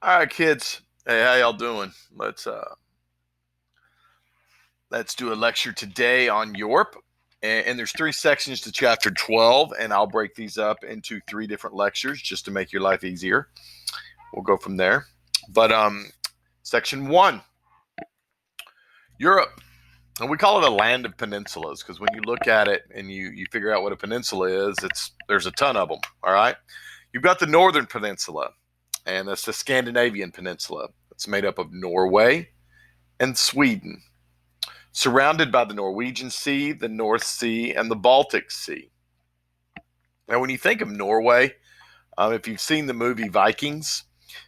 All right, kids. Hey, how y'all doing? Let's do a lecture today on Europe. And there's three sections to chapter 12, and I'll break these up into three different lectures just to make your life easier. We'll go from there. But section 1, Europe. And we call it a land of peninsulas because when you look at it and you figure out what a peninsula is, there's a ton of them. All right. You've got the northern peninsula, and that's the Scandinavian peninsula. It's made up of Norway and Sweden, surrounded by the Norwegian Sea, the North Sea, and the Baltic Sea. Now, when you think of Norway, if you've seen the movie Vikings,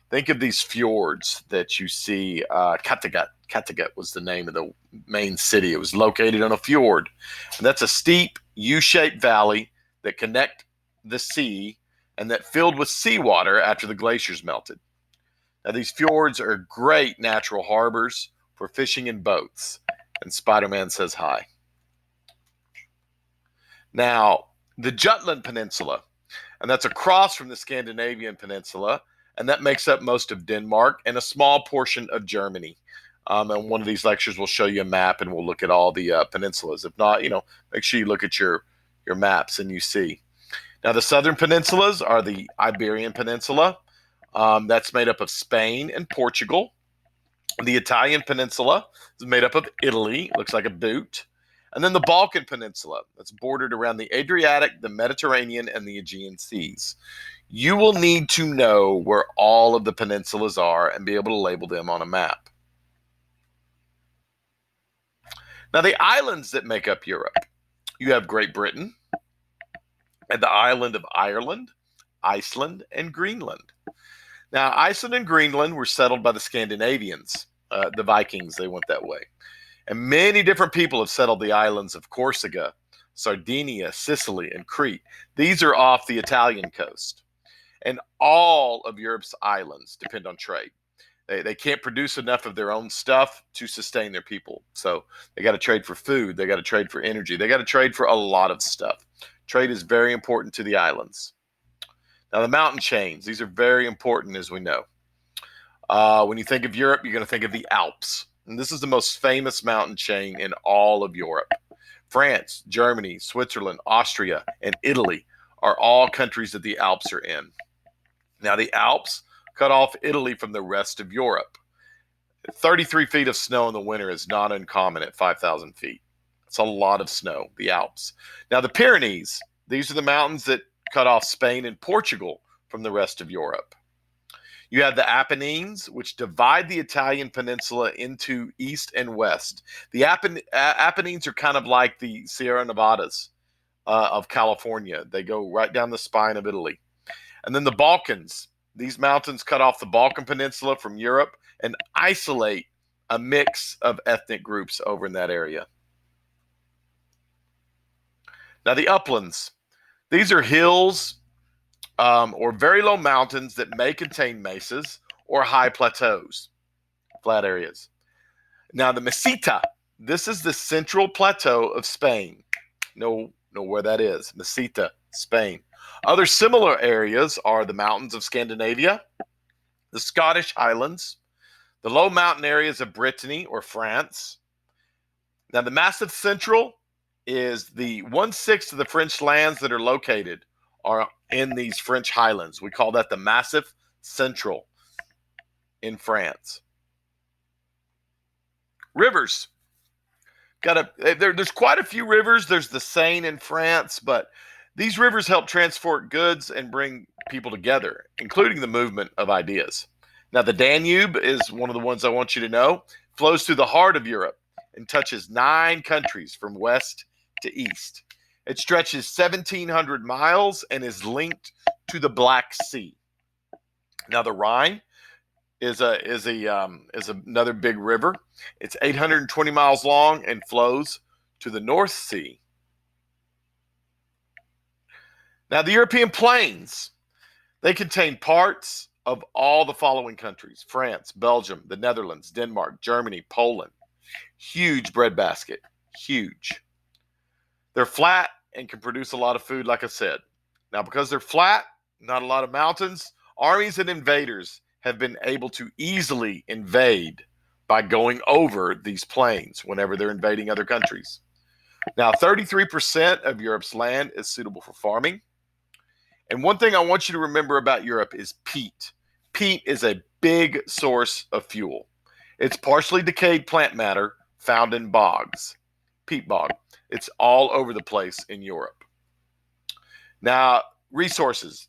think of these fjords that you see. Kattegat. Kattegat was the name of the main city. It was located on a fjord, and that's a steep U-shaped valley that connect the sea and that filled with seawater after the glaciers melted. Now, these fjords are great natural harbors for fishing and boats. And Spider-Man says hi. Now, the Jutland Peninsula, and that's across from the Scandinavian Peninsula, and that makes up most of Denmark and a small portion of Germany. And one of these lectures will show you a map, and we'll look at all the peninsulas. If not, make sure you look at your maps and you see. Now, the southern peninsulas are the Iberian Peninsula. That's made up of Spain and Portugal. The Italian Peninsula is made up of Italy. It looks like a boot. And then the Balkan Peninsula that's bordered around the Adriatic, the Mediterranean, and the Aegean Seas. You will need to know where all of the peninsulas are and be able to label them on a map. Now, the islands that make up Europe, you have Great Britain and the island of Ireland, Iceland, and Greenland. Now, Iceland and Greenland were settled by the Scandinavians, the Vikings. They went that way. And many different people have settled the islands of Corsica, Sardinia, Sicily, and Crete. These are off the Italian coast. And all of Europe's islands depend on trade. They can't produce enough of their own stuff to sustain their people. So they got to trade for food. They got to trade for energy. They got to trade for a lot of stuff. Trade is very important to the islands. Now, the mountain chains, these are very important, as we know. When you think of Europe, you're going to think of the Alps. And this is the most famous mountain chain in all of Europe. France, Germany, Switzerland, Austria, and Italy are all countries that the Alps are in. Now, the Alps cut off Italy from the rest of Europe. 33 feet of snow in the winter is not uncommon at 5,000 feet. It's a lot of snow, the Alps. Now, the Pyrenees, these are the mountains that cut off Spain and Portugal from the rest of Europe. You have the Apennines, which divide the Italian peninsula into east and west. The Apennines are kind of like the Sierra Nevadas of California. They go right down the spine of Italy. And then the Balkans. These mountains cut off the Balkan Peninsula from Europe and isolate a mix of ethnic groups over in that area. Now, the uplands. These are hills or very low mountains that may contain mesas or high plateaus, flat areas. Now, the Meseta, this is the central plateau of Spain. Know where that is. Meseta, Spain. Other similar areas are the mountains of Scandinavia, the Scottish Highlands, the low mountain areas of Brittany or France. Now, the Massif Central is the 1/6 of the French lands that are located are in these French highlands. We call that the Massif Central in France. Rivers. There's quite a few rivers. There's the Seine in France, but these rivers help transport goods and bring people together, including the movement of ideas. Now, the Danube is one of the ones I want you to know. Flows through the heart of Europe and touches 9 countries from west to east. It stretches 1,700 miles and is linked to the Black Sea. Now, the Rhine is another big river. It's 820 miles long and flows to the North Sea. Now, the European plains, they contain parts of all the following countries: France, Belgium, the Netherlands, Denmark, Germany, Poland. Huge breadbasket, huge. They're flat and can produce a lot of food, like I said. Now, because they're flat, not a lot of mountains, armies and invaders have been able to easily invade by going over these plains whenever they're invading other countries. Now, 33% of Europe's land is suitable for farming. And one thing I want you to remember about Europe is peat. Peat is a big source of fuel. It's partially decayed plant matter found in bogs, peat bog. It's all over the place in Europe. Now, resources.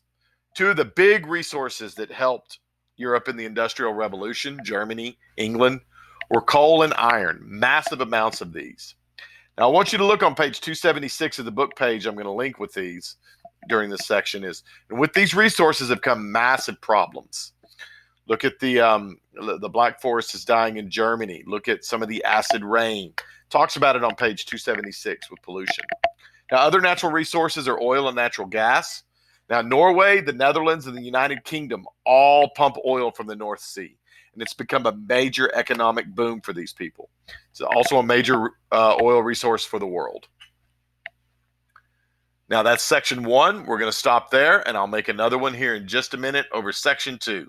Two of the big resources that helped Europe in the Industrial Revolution, Germany, England, were coal and iron, massive amounts of these. Now, I want you to look on page 276 of the book page. I'm going to link with these during this section. And with these resources have come massive problems. Look at the Black Forest is dying in Germany. Look at some of the acid rain. Talks about it on page 276 with pollution. Now, other natural resources are oil and natural gas. Now, Norway, the Netherlands, and the United Kingdom all pump oil from the North Sea. And it's become a major economic boom for these people. It's also a major oil resource for the world. Now, that's section 1. We're going to stop there, and I'll make another one here in just a minute over section 2.